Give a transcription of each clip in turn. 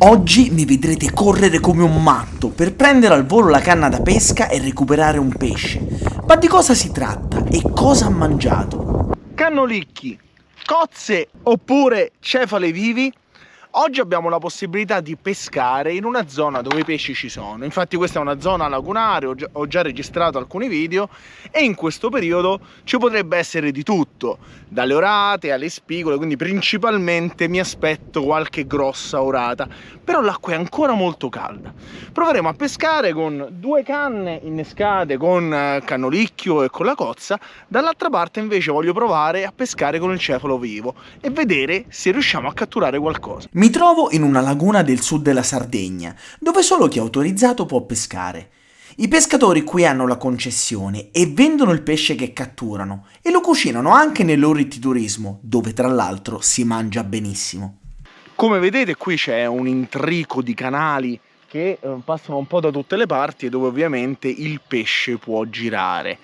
Oggi mi vedrete correre come un matto per prendere al volo la canna da pesca e recuperare un pesce. Ma di cosa si tratta e cosa ha mangiato? Cannolicchi, cozze oppure cefale vivi. Oggi abbiamo la possibilità di pescare in una zona dove i pesci ci sono. Infatti questa è una zona lagunare, ho già registrato alcuni video e in questo periodo ci potrebbe essere di tutto, dalle orate alle spigole, quindi principalmente mi aspetto qualche grossa orata, però l'acqua è ancora molto calda. Proveremo a pescare con due canne innescate con cannolicchio e con la cozza, dall'altra parte invece voglio provare a pescare con il cefalo vivo e vedere se riusciamo a catturare qualcosa. Mi trovo in una laguna del sud della Sardegna, dove solo chi è autorizzato può pescare. I pescatori qui hanno la concessione e vendono il pesce che catturano e lo cucinano anche nei loro turismo, dove tra l'altro si mangia benissimo. Come vedete qui c'è un intrico di canali che passano un po' da tutte le parti e dove ovviamente il pesce può girare.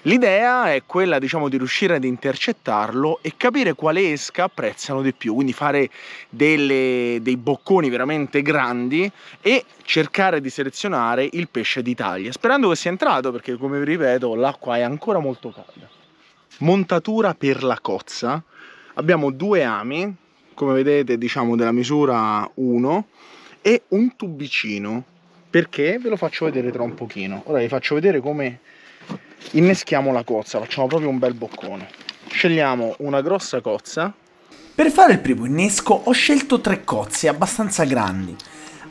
L'idea è quella, diciamo, di riuscire ad intercettarlo e capire quale esca apprezzano di più, quindi fare dei bocconi veramente grandi e cercare di selezionare il pesce d'Italia, sperando che sia entrato perché, come vi ripeto, l'acqua è ancora molto calda. Montatura per la cozza: abbiamo due ami, come vedete, diciamo della misura 1, e un tubicino, perché ve lo faccio vedere tra un pochino. Ora vi faccio vedere come inneschiamo la cozza, facciamo proprio un bel boccone. Scegliamo una grossa cozza. Per fare il primo innesco ho scelto 3 cozze abbastanza grandi.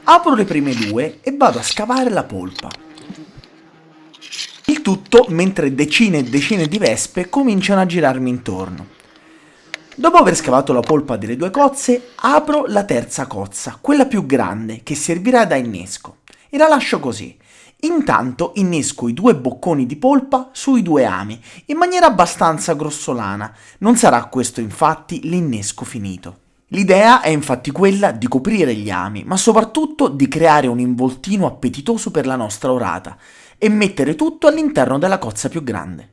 Apro le prime 2 e vado a scavare la polpa. Il tutto mentre decine e decine di vespe cominciano a girarmi intorno. Dopo aver scavato la polpa delle 2 cozze, apro la terza cozza, quella più grande, che servirà da innesco, e la lascio così. Intanto innesco i 2 bocconi di polpa sui 2 ami, in maniera abbastanza grossolana. Non sarà questo infatti l'innesco finito. L'idea è infatti quella di coprire gli ami, ma soprattutto di creare un involtino appetitoso per la nostra orata e mettere tutto all'interno della cozza più grande.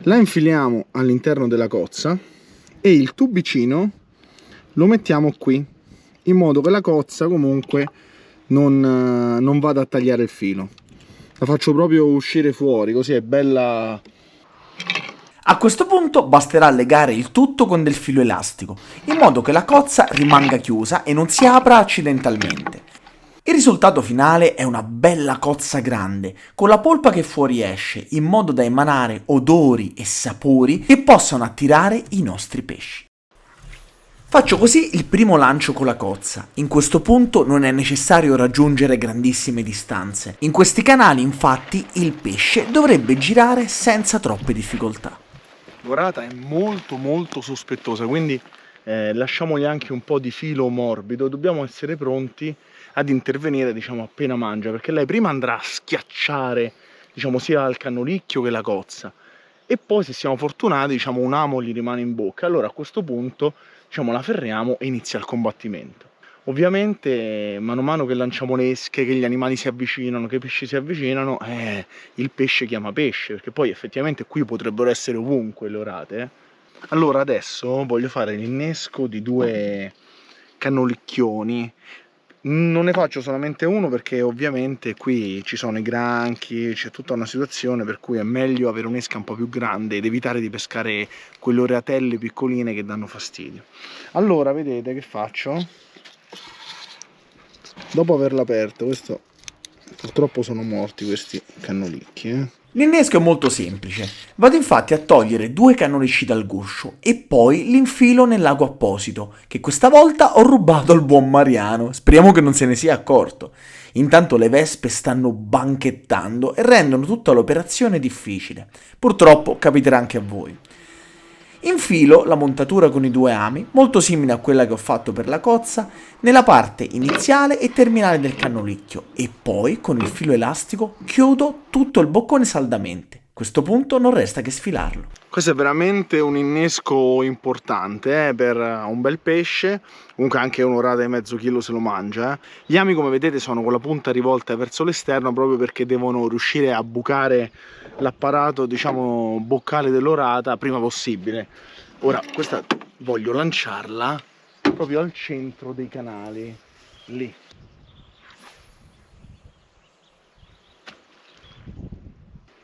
La infiliamo all'interno della cozza e il tubicino lo mettiamo qui, in modo che la cozza comunque non vada a tagliare il filo. La faccio proprio uscire fuori, così è bella. A questo punto basterà legare il tutto con del filo elastico, in modo che la cozza rimanga chiusa e non si apra accidentalmente. Il risultato finale è una bella cozza grande, con la polpa che fuoriesce, in modo da emanare odori e sapori che possano attirare i nostri pesci. Faccio così il primo lancio con la cozza. In questo punto non è necessario raggiungere grandissime distanze. In questi canali, infatti, il pesce dovrebbe girare senza troppe difficoltà. L'orata è molto sospettosa, quindi lasciamogli anche un po' di filo morbido. Dobbiamo essere pronti ad intervenire, diciamo, appena mangia, perché lei prima andrà a schiacciare, diciamo, sia il cannolicchio che la cozza, e poi, se siamo fortunati, diciamo, un amo gli rimane in bocca. Allora a questo punto, diciamo, la ferriamo e inizia il combattimento. Ovviamente mano a mano che lanciamo le esche, che gli animali si avvicinano, che i pesci si avvicinano, il pesce chiama pesce, perché poi effettivamente qui potrebbero essere ovunque le orate. Allora adesso voglio fare l'innesco di 2 cannolicchioni. Non ne faccio solamente uno perché ovviamente qui ci sono i granchi, c'è tutta una situazione per cui è meglio avere un'esca un po' più grande ed evitare di pescare quelle oratelle piccoline che danno fastidio. Allora vedete che faccio? Dopo averla aperto, questo purtroppo sono morti questi cannolicchi. L'innesco è molto semplice. Vado infatti a togliere 2 cannolicci dal guscio e poi li infilo nel lago apposito, che questa volta ho rubato al buon Mariano. Speriamo che non se ne sia accorto. Intanto le vespe stanno banchettando e rendono tutta l'operazione difficile. Purtroppo capiterà anche a voi. Infilo la montatura con i 2 ami, molto simile a quella che ho fatto per la cozza, nella parte iniziale e terminale del cannolicchio e poi con il filo elastico chiudo tutto il boccone saldamente. A questo punto non resta che sfilarlo. Questo è veramente un innesco importante per un bel pesce, comunque anche un'orata di mezzo chilo se lo mangia. Gli ami, come vedete, sono con la punta rivolta verso l'esterno proprio perché devono riuscire a bucare l'apparato, diciamo, boccale dell'orata prima possibile. Ora questa voglio lanciarla proprio al centro dei canali, lì.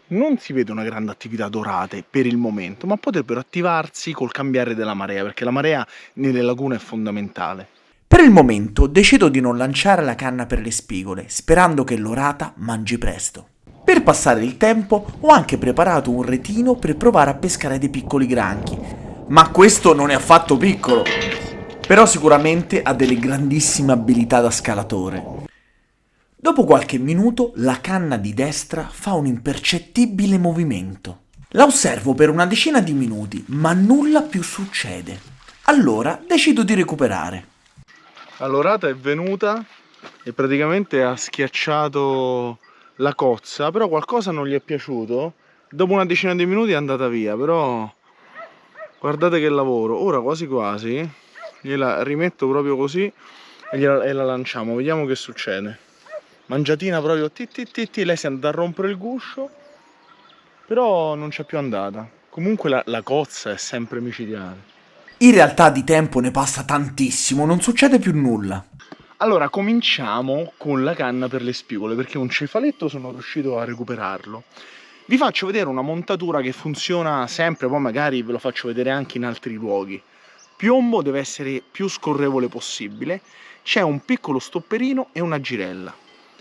Non si vede una grande attività dorate per il momento, ma potrebbero attivarsi col cambiare della marea, perché la marea nelle lagune è fondamentale. Per il momento decido di non lanciare la canna per le spigole, sperando che l'orata mangi presto. Per passare il tempo ho anche preparato un retino per provare a pescare dei piccoli granchi, ma questo non è affatto piccolo, però sicuramente ha delle grandissime abilità da scalatore. Dopo qualche minuto la canna di destra fa un impercettibile movimento. La osservo per una decina di minuti, ma nulla più succede. Allora decido di recuperare. L'orata è venuta e praticamente ha schiacciato la cozza, però qualcosa non gli è piaciuto. Dopo una decina di minuti è andata via, però guardate che lavoro. Ora quasi quasi gliela rimetto proprio così e la lanciamo, vediamo che succede. Mangiatina proprio lei si è andata a rompere il guscio, però non c'è più andata. Comunque la cozza è sempre micidiale. In realtà di tempo ne passa tantissimo, non succede più nulla. Allora cominciamo con la canna per le spigole, perché un cefaletto sono riuscito a recuperarlo. Vi faccio vedere una montatura che funziona sempre, poi magari ve lo faccio vedere anche in altri luoghi. Piombo deve essere più scorrevole possibile, c'è un piccolo stopperino e una girella.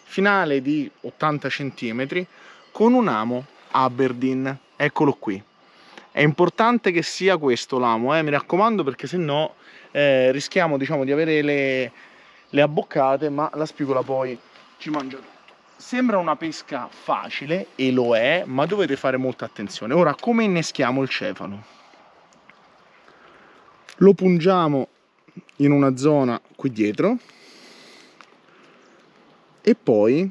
Finale di 80 cm con un amo Aberdeen, eccolo qui. È importante che sia questo l'amo, mi raccomando, perché se no rischiamo, diciamo, di avere le abboccate, ma la spigola poi ci mangia tutto. Sembra una pesca facile, e lo è, ma dovete fare molta attenzione. Ora, come inneschiamo il cefalo? Lo pungiamo in una zona qui dietro e poi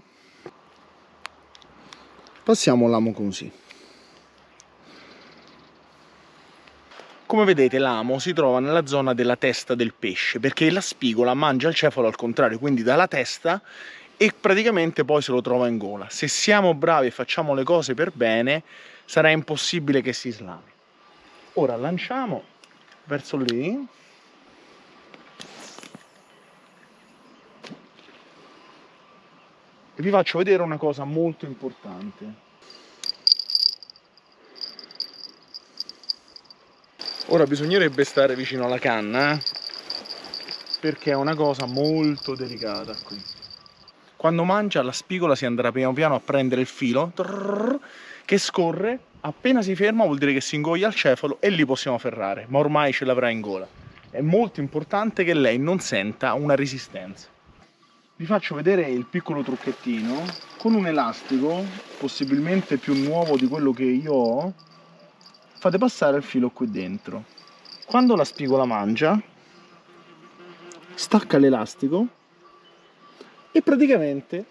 passiamo l'amo così. Come vedete l'amo si trova nella zona della testa del pesce, perché la spigola mangia il cefalo al contrario, quindi dalla testa, e praticamente poi se lo trova in gola. Se siamo bravi e facciamo le cose per bene, sarà impossibile che si slami. Ora lanciamo verso lì. E vi faccio vedere una cosa molto importante. Ora bisognerebbe stare vicino alla canna, perché è una cosa molto delicata qui. Quando mangia la spigola si andrà piano piano a prendere il filo che scorre, appena si ferma vuol dire che si ingoglia il cefalo e lì possiamo ferrare, ma ormai ce l'avrà in gola. È molto importante che lei non senta una resistenza. Vi faccio vedere il piccolo trucchettino. Con un elastico, possibilmente più nuovo di quello che io ho, fate passare il filo qui dentro. Quando la spigola mangia, stacca l'elastico e praticamente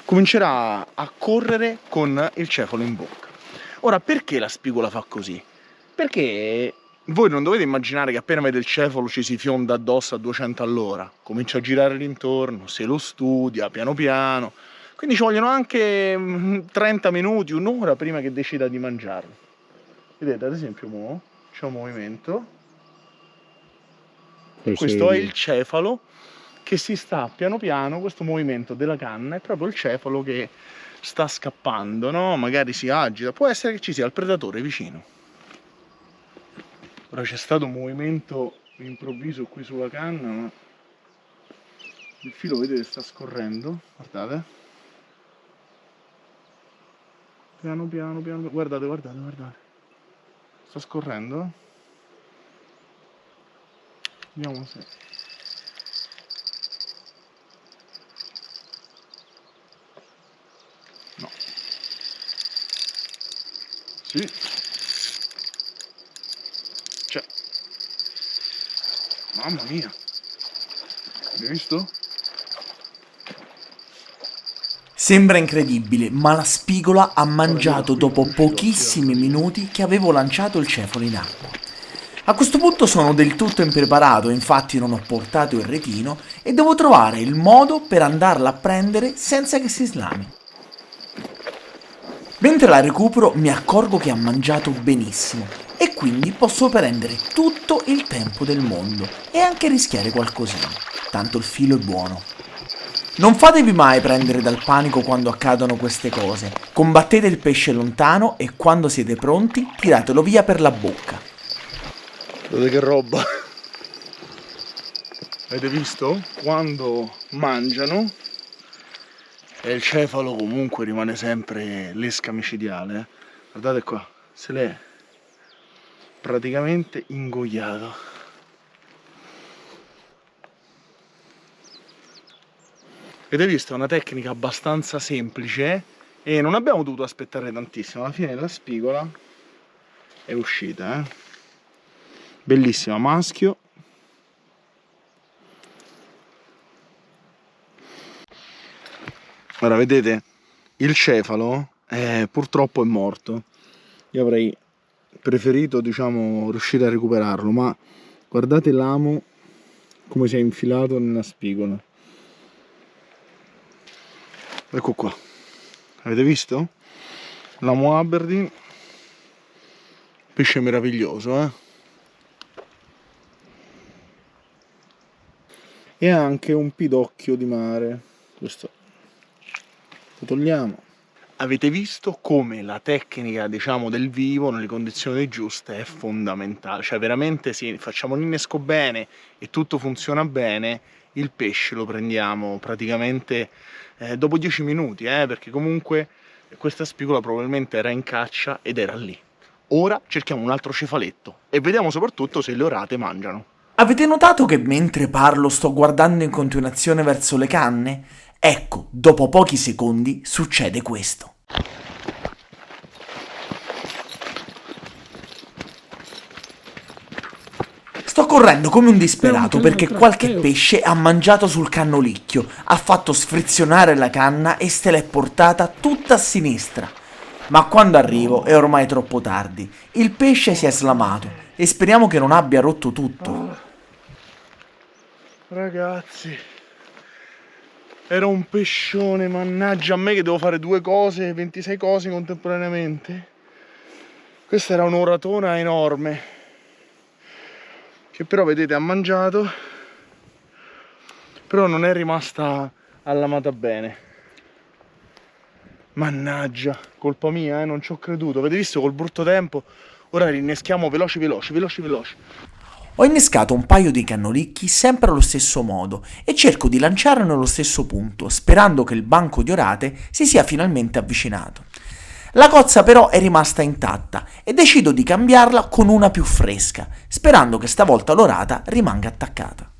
comincerà a correre con il cefalo in bocca. Ora, perché la spigola fa così? Perché voi non dovete immaginare che appena vede il cefalo ci si fionda addosso a 200 all'ora, comincia a girare l'intorno, se lo studia piano piano, quindi ci vogliono anche 30 minuti, un'ora prima che decida di mangiarlo. Vedete, ad esempio, c'è un movimento, questo è il cefalo che si sta piano piano, questo movimento della canna è proprio il cefalo che sta scappando, no? Magari si agita, può essere che ci sia il predatore vicino. Ora c'è stato un movimento improvviso qui sulla canna, ma il filo vedete sta scorrendo, guardate. Piano piano, guardate, guardate, guardate. Sta scorrendo. Vediamo se... No. Sì. C'è. Mamma mia. Hai visto? Sembra incredibile, ma la spigola ha mangiato dopo pochissimi minuti che avevo lanciato il cefalo in acqua. A questo punto sono del tutto impreparato, infatti non ho portato il retino e devo trovare il modo per andarla a prendere senza che si slami. Mentre la recupero mi accorgo che ha mangiato benissimo e quindi posso prendere tutto il tempo del mondo e anche rischiare qualcosina. tanto il filo è buono. Non fatevi mai prendere dal panico quando accadono queste cose. Combattete il pesce lontano e quando siete pronti tiratelo via per la bocca. Guardate che roba! Avete visto? Quando mangiano e il cefalo comunque rimane sempre l'esca micidiale. Guardate qua, se l'è praticamente ingoiato. Avete visto? È una tecnica abbastanza semplice e non abbiamo dovuto aspettare tantissimo. Alla fine la spigola è uscita, bellissima, maschio. Ora vedete, il cefalo purtroppo è morto. Io avrei preferito, diciamo, riuscire a recuperarlo, ma guardate l'amo come si è infilato nella spigola. Ecco qua, avete visto? L'amo Aberdeen, pesce meraviglioso, e anche un pidocchio di mare. Questo lo togliamo. Avete visto come la tecnica, diciamo, del vivo nelle condizioni giuste è fondamentale, cioè veramente se facciamo l'innesco bene e tutto funziona bene, il pesce lo prendiamo praticamente dopo 10 minuti, perché comunque questa spigola probabilmente era in caccia ed era lì. Ora cerchiamo un altro cefaletto e vediamo soprattutto se le orate mangiano. Avete notato che mentre parlo sto guardando in continuazione verso le canne? Ecco, dopo pochi secondi succede questo. Sto correndo come un disperato perché qualche pesce ha mangiato sul cannolicchio, ha fatto sfrizionare la canna e se l'è portata tutta a sinistra. Ma quando arrivo è ormai troppo tardi. Il pesce si è slamato e speriamo che non abbia rotto tutto. Ragazzi, era un pescione, mannaggia a me che devo fare 2 cose, 26 cose contemporaneamente. Questa era un'oratona enorme, che però vedete ha mangiato, però non è rimasta allamata bene. Mannaggia, colpa mia, non ci ho creduto. Avete visto col brutto tempo? Ora rinneschiamo veloci. Ho innescato un paio di cannolicchi sempre allo stesso modo e cerco di lanciarlo nello stesso punto, sperando che il banco di orate si sia finalmente avvicinato. La cozza però è rimasta intatta e decido di cambiarla con una più fresca, sperando che stavolta l'orata rimanga attaccata.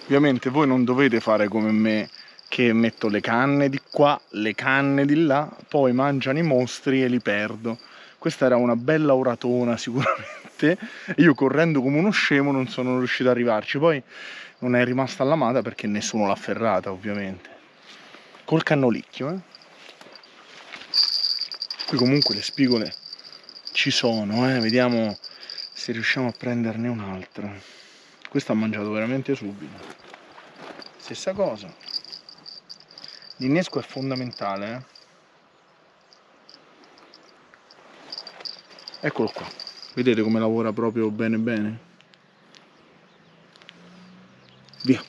Ovviamente voi non dovete fare come me, che metto le canne di qua, le canne di là, poi mangiano i mostri e li perdo. Questa era una bella oratona sicuramente, e io correndo come uno scemo non sono riuscito ad arrivarci. Poi non è rimasta allamata perché nessuno l'ha afferrata, ovviamente. Col cannolicchio, Qui comunque le spigole ci sono, vediamo se riusciamo a prenderne un'altra. Questa ha mangiato veramente subito. Stessa cosa. L'innesco è fondamentale, Eccolo qua. Vedete come lavora proprio bene? Via.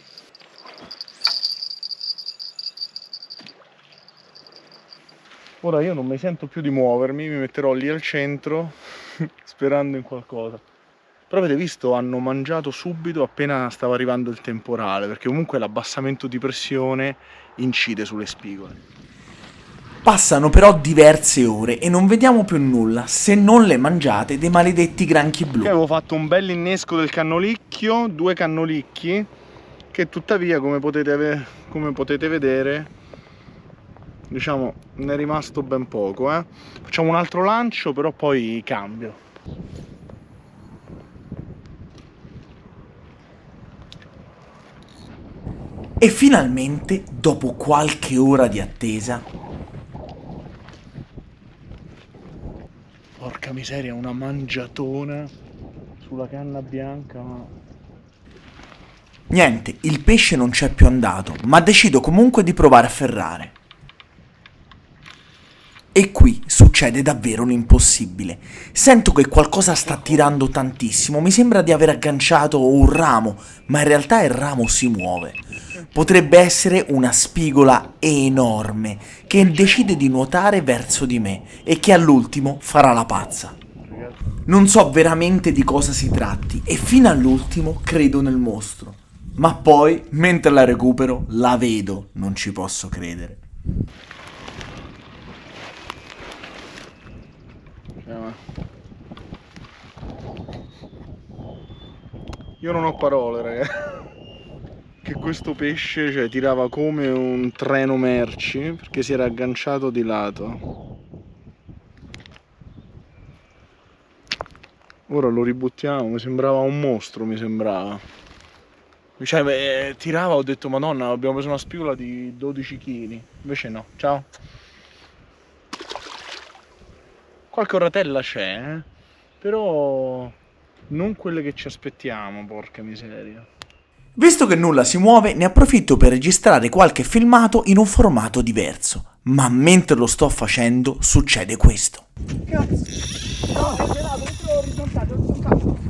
Ora io non mi sento più di muovermi, mi metterò lì al centro sperando in qualcosa. Però avete visto, hanno mangiato subito appena stava arrivando il temporale, perché comunque l'abbassamento di pressione incide sulle spigole. Passano però diverse ore e non vediamo più nulla se non le mangiate dei maledetti granchi blu. Io avevo fatto un bel innesco del cannolicchio, 2 cannolicchi, che tuttavia come potete vedere, diciamo, ne è rimasto ben poco, Facciamo un altro lancio, però poi cambio. E finalmente, dopo qualche ora di attesa, Porca miseria, una mangiatona sulla canna bianca, ma... niente, il pesce non c'è più andato, ma decido comunque di provare a ferrare. E qui succede davvero l'impossibile. Sento che qualcosa sta tirando tantissimo, mi sembra di aver agganciato un ramo, ma in realtà il ramo si muove. Potrebbe essere una spigola enorme che decide di nuotare verso di me e che all'ultimo farà la pazza. Non so veramente di cosa si tratti e fino all'ultimo credo nel mostro. Ma poi, mentre la recupero, la vedo, non ci posso credere. Io non ho parole, raga. Che questo pesce, cioè, tirava come un treno merci perché si era agganciato di lato. Ora lo ributtiamo, mi sembrava un mostro, mi sembrava. Cioè, tirava, ho detto, Madonna, abbiamo preso una spigola di 12 kg. Invece no, ciao. Qualche oratella c'è, però non quelle che ci aspettiamo, porca miseria. Visto che nulla si muove, ne approfitto per registrare qualche filmato in un formato diverso. Ma mentre lo sto facendo, succede questo. Cazzo! No, è gelato, metterlo orizzontale, orizzontale.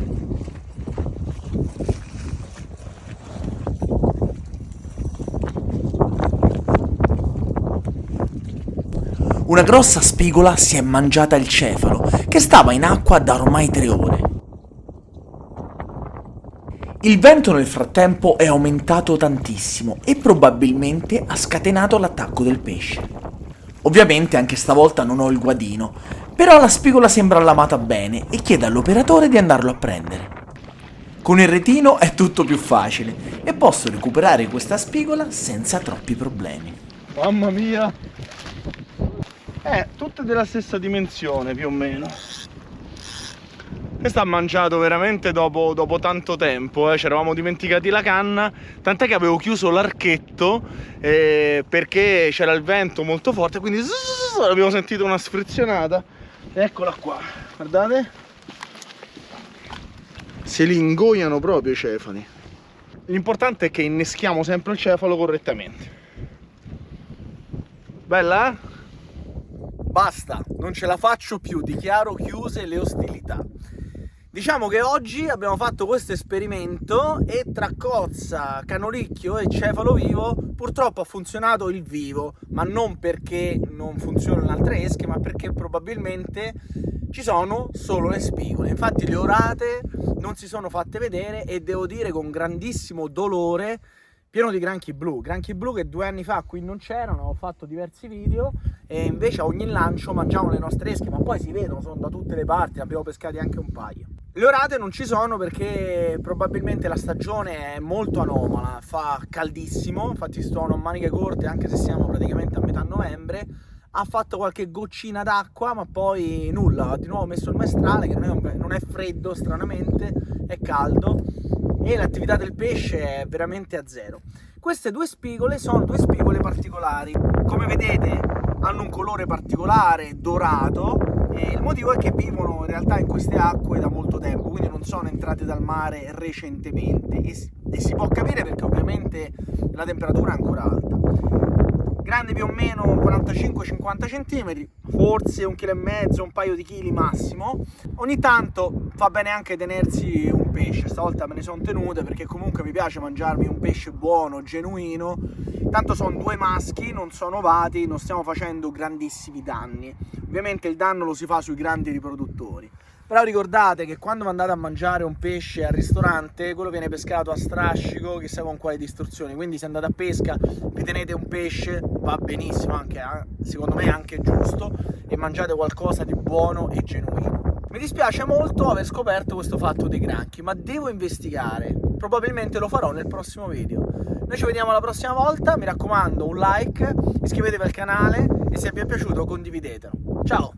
Una grossa spigola si è mangiata il cefalo, che stava in acqua da ormai 3 ore. Il vento nel frattempo è aumentato tantissimo e probabilmente ha scatenato l'attacco del pesce. Ovviamente anche stavolta non ho il guadino, però la spigola sembra allamata bene e chiede all'operatore di andarlo a prendere. Con il retino è tutto più facile e posso recuperare questa spigola senza troppi problemi. Mamma mia! Tutte della stessa dimensione più o meno. Questa ha mangiato veramente dopo tanto tempo, ci eravamo dimenticati la canna, tant'è che avevo chiuso l'archetto perché c'era il vento molto forte, quindi abbiamo sentito una sfrizionata. Eccola qua, guardate. Se li ingoiano proprio i cefali. L'importante è che inneschiamo sempre il cefalo correttamente. Bella? Basta, non ce la faccio più, dichiaro chiuse le ostilità. Diciamo che oggi abbiamo fatto questo esperimento e tra cozza, canolicchio e cefalo vivo purtroppo ha funzionato il vivo, ma non perché non funzionano le altre esche, ma perché probabilmente ci sono solo le spigole. Infatti le orate non si sono fatte vedere e devo dire con grandissimo dolore, pieno di granchi blu che 2 anni fa qui non c'erano, ho fatto diversi video e invece a ogni lancio mangiavano le nostre esche, ma poi si vedono, sono da tutte le parti, ne abbiamo pescati anche un paio. Le orate non ci sono perché probabilmente la stagione è molto anomala, fa caldissimo, infatti sto a maniche corte anche se siamo praticamente a metà novembre, ha fatto qualche goccina d'acqua ma poi nulla, ha di nuovo messo il maestrale che non è freddo stranamente, è caldo e l'attività del pesce è veramente a zero. Queste 2 spigole sono 2 spigole particolari, come vedete hanno un colore particolare, dorato, e il motivo è che vivono in realtà in queste acque da molto tempo, quindi non sono entrate dal mare recentemente e si può capire perché ovviamente la temperatura è ancora alta. Grande più o meno 45-50 cm, forse 1,5 kg, un paio di chili massimo. Ogni tanto fa bene anche tenersi un pesce, stavolta me ne sono tenute perché comunque mi piace mangiarmi un pesce buono, genuino. Tanto sono 2 maschi, non sono ovati, non stiamo facendo grandissimi danni. Ovviamente il danno lo si fa sui grandi riproduttori. Però ricordate che quando andate a mangiare un pesce al ristorante, quello viene pescato a strascico, chissà con quale distruzione. Quindi se andate a pesca, vi tenete un pesce, va benissimo, anche, secondo me è anche giusto, e mangiate qualcosa di buono e genuino. Mi dispiace molto aver scoperto questo fatto dei granchi, ma devo investigare. Probabilmente lo farò nel prossimo video. Noi ci vediamo la prossima volta, mi raccomando un like, iscrivetevi al canale e se vi è piaciuto condividetelo. Ciao!